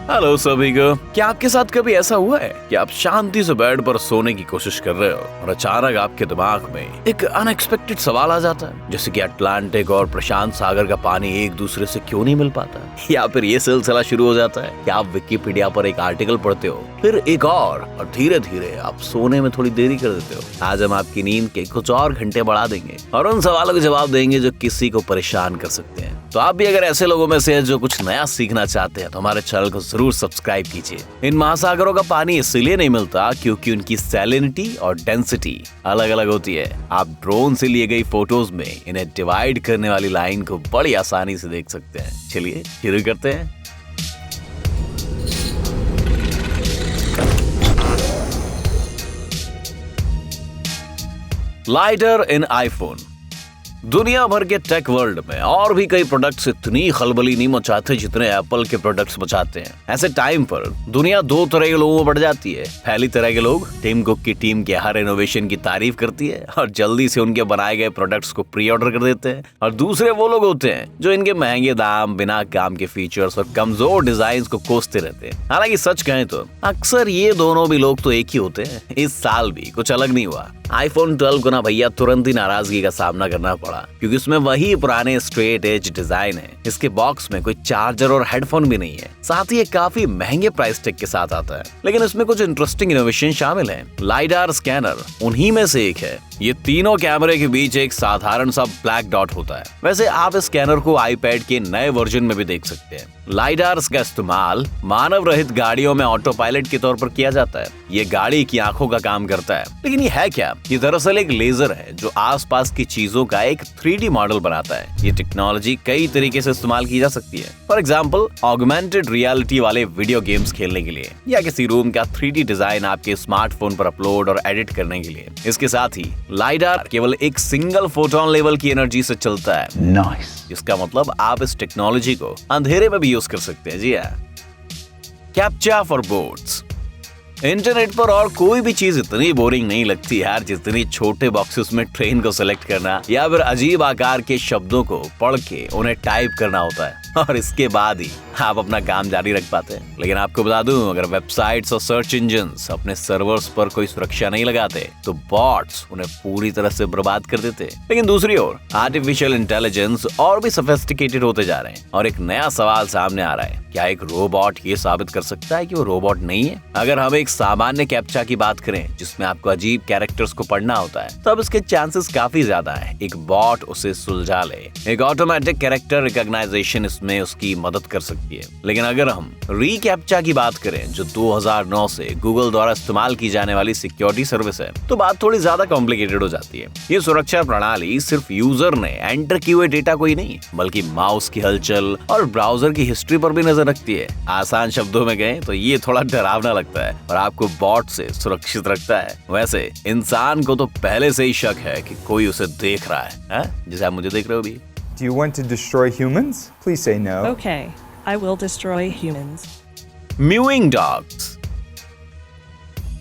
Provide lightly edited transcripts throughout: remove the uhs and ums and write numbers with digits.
Hello सभी को। क्या आपके साथ कभी ऐसा हुआ है कि आप शांति से बेड पर सोने की कोशिश कर रहे हो और अचानक आपके दिमाग में एक अनएक्सपेक्टेड सवाल आ जाता है, जैसे कि अटलांटिक और प्रशांत सागर का पानी एक दूसरे से क्यों नहीं मिल पाता, या फिर ये सिलसिला शुरू हो जाता है कि आप विकिपीडिया पर एक आर्टिकल पढ़ते हो, फिर एक और धीरे धीरे आप सोने में थोड़ी देरी कर देते हो। आज हम आपकी नींद के कुछ और घंटे बढ़ा देंगे और उन सवालों के जवाब देंगे जो किसी को परेशान कर सकते हैं। तो आप भी अगर ऐसे लोगों में से हैं जो कुछ नया सीखना चाहते हैं तो हमारे चैनल को जरूर सब्सक्राइब कीजिए। इन महासागरों का पानी इसलिए नहीं मिलता क्योंकि उनकी सैलिनिटी और डेंसिटी अलग अलग होती है। आप ड्रोन से लिए गई फोटोज में इन्हें डिवाइड करने वाली लाइन को बड़ी आसानी से देख सकते हैं। चलिए शुरू करते हैं। लाइटर इन आईफोन। दुनिया भर के टेक वर्ल्ड में और भी कई प्रोडक्ट्स इतनी खलबली नहीं मचाते जितने एप्पल के प्रोडक्ट्स मचाते हैं। ऐसे टाइम पर दुनिया दो तरह के लोगों में बढ़ जाती है। पहली तरह के लोग टिम कुक की टीम के हर इनोवेशन की तारीफ करती है और जल्दी से उनके बनाए गए प्रोडक्ट्स को प्री ऑर्डर कर देते हैं, और दूसरे वो लोग होते हैं जो इनके महंगे दाम, बिना काम के फीचर्स और कमजोर डिजाइन को कोसते रहते हैं। हालांकि सच कहें तो अक्सर ये दोनों भी लोग तो एक ही होते हैं। इस साल भी कुछ अलग नहीं हुआ। आईफोन 12 को ना भैया तुरंत ही नाराजगी का सामना करना पड़ा, क्योंकि इसमें वही पुराने स्ट्रेट एज डिजाइन है। इसके बॉक्स में कोई चार्जर और हेडफोन भी नहीं है। साथ ही ये काफी महंगे प्राइस टैग के साथ आता है, लेकिन इसमें कुछ इंटरेस्टिंग इनोवेशन शामिल है। लाइडार स्कैनर उन्हीं में से एक है। ये तीनों कैमरे के बीच एक साधारण सा ब्लैक डॉट होता है। वैसे आप इस स्कैनर को आईपैड के नए वर्जन में भी देख सकते हैं। लाइडार्स का इस्तेमाल मानव रहित गाड़ियों में ऑटो पायलट के तौर पर किया जाता है। ये गाड़ी की आंखों का काम करता है। लेकिन ये है क्या? ये दरअसल एक लेजर है जो आसपास की चीजों का एक 3D मॉडल बनाता है। ये टेक्नोलॉजी कई तरीके से इस्तेमाल की जा सकती है। फॉर एग्जाम्पल ऑगमेंटेड रियलिटी वाले वीडियो गेम्स खेलने के लिए, या किसी रूम का 3D डिजाइन आपके स्मार्टफोन पर अपलोड और एडिट करने के लिए। इसके साथ ही लाइडार केवल एक सिंगल फोटोन लेवल की एनर्जी से चलता है। नाइस। इसका मतलब आप इस टेक्नोलॉजी को अंधेरे में भी यूज कर सकते हैं। जी हाँ। Captcha for boards. इंटरनेट पर और कोई भी चीज इतनी बोरिंग नहीं लगती यार जितनी छोटे बॉक्सेस में ट्रेन को सेलेक्ट करना या फिर अजीब आकार के शब्दों को पढ़ के उन्हें टाइप करना होता है, और इसके बाद ही आप अपना काम जारी रख पाते हैं। लेकिन आपको बता दूं, अगर वेबसाइट्स और सर्च इंजन्स अपने सर्वर्स पर कोई सुरक्षा नहीं लगाते तो बॉट्स उन्हें पूरी तरह से बर्बाद कर देते। लेकिन दूसरी ओर आर्टिफिशियल इंटेलिजेंस और भी सोफिस्टिकेटेड होते जा रहे हैं, और एक नया सवाल सामने आ रहा है। क्या एक रोबोट ये साबित कर सकता है कि वो रोबोट नहीं है? अगर हम एक सामान्य कैप्चा की बात करें जिसमें आपको अजीब कैरेक्टर्स को पढ़ना होता है, तो अब इसके चांसेस काफी ज्यादा है एक बॉट उसे सुलझा ले। एक ऑटोमेटिक कैरेक्टर रिकॉग्नाइजेशन इसमें उसकी मदद कर सकती है। लेकिन अगर हम रीकैप्चा की बात करें जो 2009 से गूगल द्वारा इस्तेमाल की जाने वाली सिक्योरिटी सर्विस है, तो बात थोड़ी ज्यादा कॉम्प्लिकेटेड हो जाती है। ये सुरक्षा प्रणाली सिर्फ यूजर ने एंटर किए हुए डेटा को ही नहीं, बल्कि माउस की हलचल और ब्राउजर की हिस्ट्री पर भी नजर रखती है। आसान शब्दों में कहें तो ये थोड़ा डरावना लगता है और आपको बॉट से सुरक्षित रखता है। वैसे इंसान को तो पहले से ही शक है कि कोई उसे देख रहा है, जैसे आप मुझे देख रहे हो भी। Do you want to destroy humans? Please say no. Okay, I will destroy humans. Mewing dogs।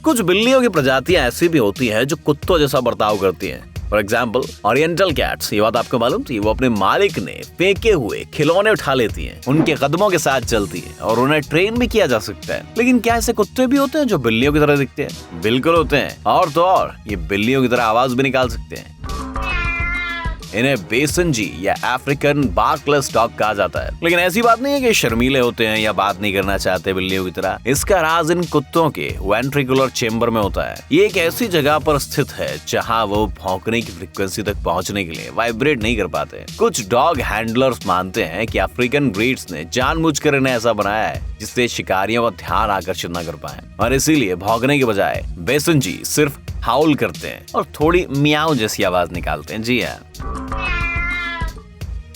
कुछ बिल्लियों की प्रजातियां ऐसी भी होती हैं जो कुत्तों जैसा बर्ताव करती हैं। फॉर एग्जाम्पल ओरिएंटल कैट्स, ये बात आपको मालूम थी? वो अपने मालिक ने फेंके हुए खिलौने उठा लेती हैं, उनके कदमों के साथ चलती हैं और उन्हें ट्रेन भी किया जा सकता है। लेकिन क्या ऐसे कुत्ते भी होते हैं जो बिल्लियों की तरह दिखते हैं? बिल्कुल होते हैं, और तो और ये बिल्लियों की तरह आवाज भी निकाल सकते हैं। इन्हें बेसनजी या अफ्रीकन बार्कलेस डॉग कहा जाता है। लेकिन ऐसी बात नहीं है कि शर्मीले होते हैं या बात नहीं करना चाहते बिल्लियों की तरह। इसका राज इन कुत्तों के वेंट्रिकुलर चेंबर में होता है। ये एक ऐसी जगह पर स्थित है जहां वो भौंकने की फ्रीक्वेंसी तक पहुंचने के लिए वाइब्रेट नहीं कर पाते। कुछ डॉग हैंडलर्स मानते हैं कि अफ्रीकन ब्रीड्स ने जानबूझकर इन्हें ऐसा बनाया है जिससे शिकारियों का ध्यान आकर्षित न कर पाए, और इसीलिए भौंकने के बजाय बेसनजी सिर्फ हाउल करते हैं और थोड़ी मियाओ जैसी आवाज निकालते हैं। जी हाँ।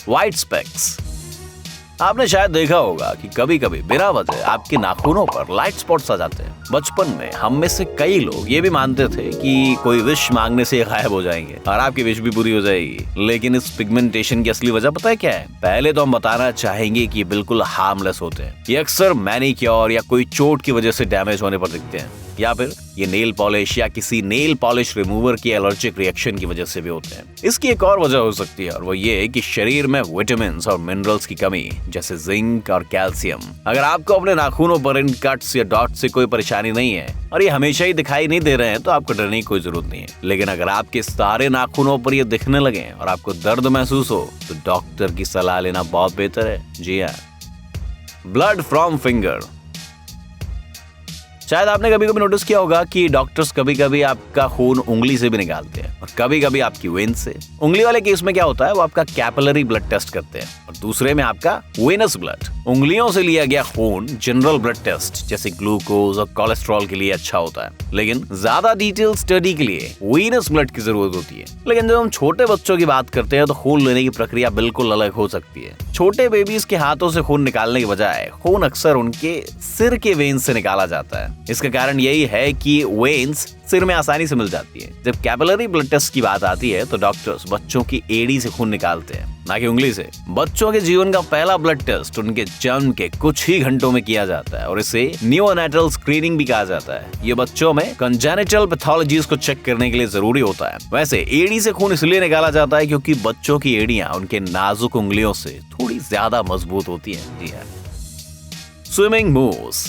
White specs. आपने शायद देखा होगा कि कभी कभी बिना वजह आपके नाखूनों पर लाइट स्पॉट्स आ जाते हैं। बचपन में हम में से कई लोग ये भी मानते थे कि कोई विश मांगने से गायब हो जाएंगे और आपकी विश भी पूरी हो जाएगी। लेकिन इस पिगमेंटेशन की असली वजह पता है क्या है? पहले तो हम बताना चाहेंगे कि बिल्कुल हार्मलेस होते हैं। ये अक्सर मैनिक्योर या कोई चोट की वजह से डैमेज होने पर दिखते हैं। या फिर ये नेल पॉलिश या किसी नेल पॉलिश रिमूवर की एलर्जिक रिएक्शन की वजह से भी होते हैं। इसकी एक और वजह हो सकती है और वो ये कि शरीर में विटामिन और मिनरल्स की कमी जैसे जिंक और कैल्शियम। अगर आपको अपने नाखूनों पर इन कट्स या डॉट्स से कोई परेशानी नहीं है और ये हमेशा ही दिखाई नहीं दे रहे हैं तो आपको डरने की कोई जरूरत नहीं है। लेकिन अगर आपके सारे नाखूनों पर ये दिखने लगे और आपको दर्द महसूस हो तो डॉक्टर की सलाह लेना बहुत बेहतर है। जी हाँ, ब्लड फ्रॉम फिंगर। शायद आपने कभी कभी नोटिस किया होगा कि डॉक्टर्स कभी कभी आपका खून उंगली से भी निकालते हैं और कभी कभी आपकी वेन से। उंगली वाले केस में क्या होता है, वो आपका कैपिलरी ब्लड टेस्ट करते हैं और दूसरे में आपका वेनस ब्लड। उंगलियों से लिया गया खून जनरल ब्लड टेस्ट जैसे ग्लूकोज और कोलेस्ट्रॉल के लिए अच्छा होता है, लेकिन ज्यादा डिटेल स्टडी के लिए वेनस ब्लड की जरूरत होती है। लेकिन जब हम छोटे बच्चों की बात करते हैं तो खून लेने की प्रक्रिया बिल्कुल अलग हो सकती है। छोटे बेबीज के हाथों से खून निकालने के बजाय खून अक्सर उनके सिर के वेन से निकाला जाता है। इसका कारण यही है कि वेन्स सिर में आसानी से मिल जाती है। जब कैपिलरी ब्लड टेस्ट की बात आती है तो डॉक्टर्स बच्चों की एड़ी से खून निकालते हैं, ना कि उंगली से। बच्चों के जीवन का पहला ब्लड टेस्ट उनके जन्म के कुछ ही घंटों में किया जाता है और इसे नियोनेटल स्क्रीनिंग भी कहा जाता है। ये बच्चों में कंजेनिटल पैथोलॉजीज को चेक करने के लिए जरूरी होता है। वैसे एड़ी से खून इसलिए निकाला जाता है क्योंकि बच्चों की एड़ियां उनके नाजुक उंगलियों से थोड़ी ज्यादा मजबूत होती हैं। जी हाँ, स्विमिंग मूव्स।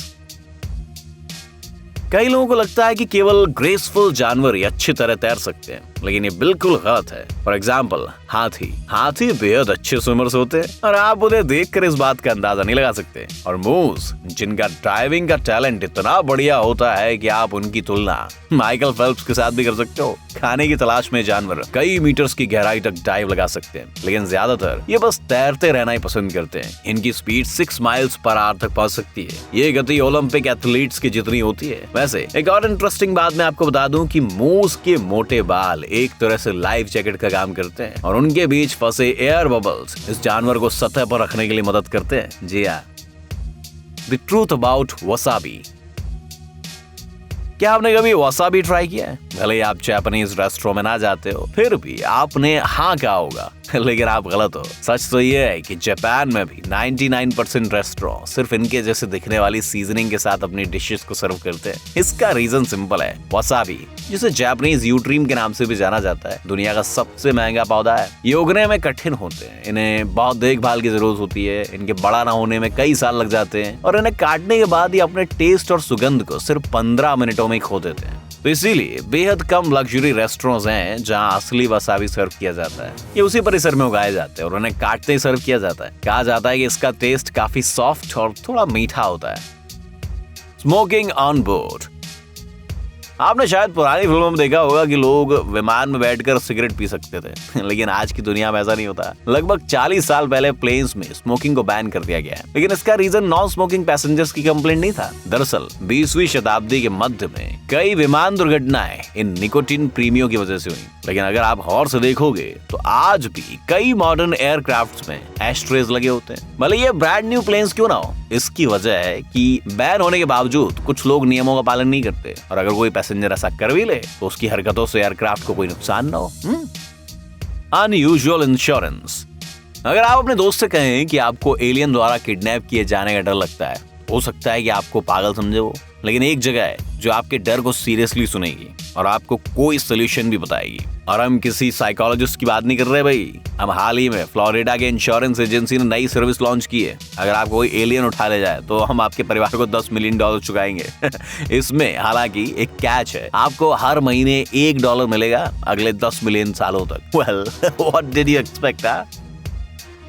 कई लोगों को लगता है कि केवल ग्रेसफुल जानवर ही अच्छी तरह तैर सकते हैं, लेकिन ये बिल्कुल गलत है। फॉर एग्जाम्पल हाथी बेहद अच्छे स्विमर्स होते हैं और आप उन्हें देखकर इस बात का अंदाजा नहीं लगा सकते। और मूस जिनका ड्राइविंग का टैलेंट इतना बढ़िया होता है कि आप उनकी तुलना माइकल फेल्प्स के साथ भी कर सकते हो। खाने की तलाश में जानवर कई मीटर्स की गहराई तक डाइव लगा सकते हैं, लेकिन ज्यादातर ये बस तैरते रहना ही पसंद करते हैं। इनकी स्पीड 6 माइल्स पर आवर तक पहुंच सकती है। ये गति ओलंपिक एथलीट्स की जितनी होती है। वैसे एक और इंटरेस्टिंग बात मैं आपको बता दूं कि मूस के मोटे बाल एक तरह से लाइफ जैकेट का काम करते हैं और उनके बीच फंसे एयर बबल्स इस जानवर को सतह पर रखने के लिए मदद करते हैं। जी हाँ, द ट्रूथ अबाउट वसाबी। क्या आपने कभी वसाबी ट्राई किया है? भले ही आप जापानीज रेस्टोरेंट में ना जाते हो, फिर भी आपने हाँ कहा होगा, लेकिन आप गलत हो। सच तो ये है कि जापान में भी 99% रेस्टोरेंट सिर्फ इनके जैसे दिखने वाली सीजनिंग के साथ अपनी डिशेस को सर्व करते हैं। इसका रीजन सिंपल है, वसाबी जिसे जापानीज यूट्रीम के नाम से भी जाना जाता है, दुनिया का सबसे महंगा पौधा है। ये उगने में कठिन होते हैं, इन्हें बहुत देखभाल की जरूरत होती है, इनके बड़ा ना होने में कई साल लग जाते हैं और इन्हें काटने के बाद ये अपने टेस्ट और सुगंध को सिर्फ 15 मिनटों में खो देते हैं। तो इसीलिए बेहद कम लग्जरी रेस्टोरेंट्स हैं जहां असली वसाबी सर्व किया जाता है। ये उसी परिसर में उगाए जाते हैं और उन्हें काटते ही सर्व किया जाता है। कहा जाता है कि इसका टेस्ट काफी सॉफ्ट और थोड़ा मीठा होता है। Smoking on board. आपने शायद पुरानी फिल्मों में देखा होगा कि लोग विमान में बैठकर सिगरेट पी सकते थे, लेकिन आज की दुनिया में ऐसा नहीं होता। लगभग 40 साल पहले प्लेन्स में स्मोकिंग को बैन कर दिया गया है, लेकिन इसका रीजन नॉन स्मोकिंग पैसेंजर्स की कंप्लेंट नहीं था। दरअसल 20वीं शताब्दी के मध्य में कई विमान दुर्घटनाएं इन निकोटीन प्रीमियों की वजह से हुई। लेकिन अगर आप गौर से देखोगे तो आज भी कई मॉडर्न एयरक्राफ्ट्स में एशट्रेज लगे होते हैं, भले ये ब्रांड न्यू प्लेन्स क्यों ना हो। इसकी वजह है कि बैन होने के बावजूद कुछ लोग नियमों का पालन नहीं करते और अगर कोई पैसेंजर ऐसा कर भी ले तो उसकी हरकतों से एयरक्राफ्ट को कोई नुकसान ना हो। Unusual insurance. अगर आप अपने दोस्त से कहें कि आपको एलियन द्वारा किडनैप किए जाने का डर लगता है, हो सकता है कि आपको पागल समझे वो, लेकिन एक जगह है जो आपके डर को सीरियसली सुनेगी और आपको कोई सोल्यूशन भी बताएगी। और हम किसी साइकोलॉजिस्ट की बात नहीं कर रहे भाई, हम हाल ही में फ्लोरिडा के इंश्योरेंस एजेंसी ने नई सर्विस लॉन्च की है। अगर आपको कोई एलियन उठा ले जाए तो हम आपके परिवार को $10 मिलियन चुकाएंगे। इसमें हालांकि एक कैच है, आपको हर महीने $1 मिलेगा अगले 10 मिलियन सालों तक। Well, what did you expect?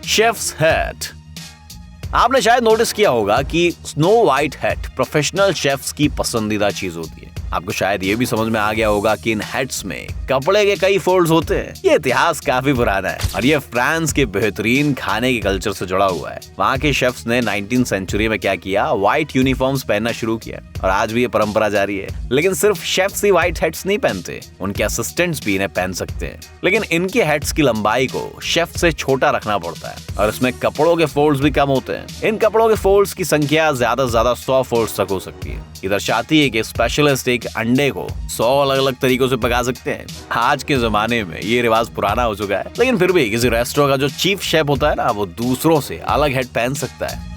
Chefs hat. आपने शायद नोटिस किया होगा कि snow white hat professional chefs की पसंदीदा चीज होती है। आपको शायद ये भी समझ में आ गया होगा कि इन हैट्स में कपड़े के कई फोल्ड्स होते हैं। ये इतिहास काफी पुराना है और ये फ्रांस के बेहतरीन खाने के कल्चर से जुड़ा हुआ है। वहाँ के शेफ्स ने 19वीं सेंचुरी में क्या किया, व्हाइट यूनिफॉर्म्स पहनना शुरू किया और आज भी ये परंपरा जारी है। लेकिन सिर्फ शेफ्स ही व्हाइट हैट्स नहीं पहनते, उनके असिस्टेंट्स भी इन्हें पहन सकते हैं। लेकिन इनके हैट्स की लंबाई को शेफ से छोटा रखना पड़ता है और इसमें कपड़ों के फोल्ड्स भी कम होते हैं। इन कपड़ों के फोल्ड्स की संख्या ज्यादा से ज्यादा 100 फोल्ड्स तक हो सकती है। ये दर्शाती है कि स्पेशलिस्ट एक अंडे को 100 अलग अलग तरीकों से पका सकते हैं। आज के जमाने में ये रिवाज पुराना हो चुका है, लेकिन फिर भी किसी रेस्टोरेंट का जो चीफ शेफ होता है ना, वो दूसरों से अलग हेड पहन सकता है।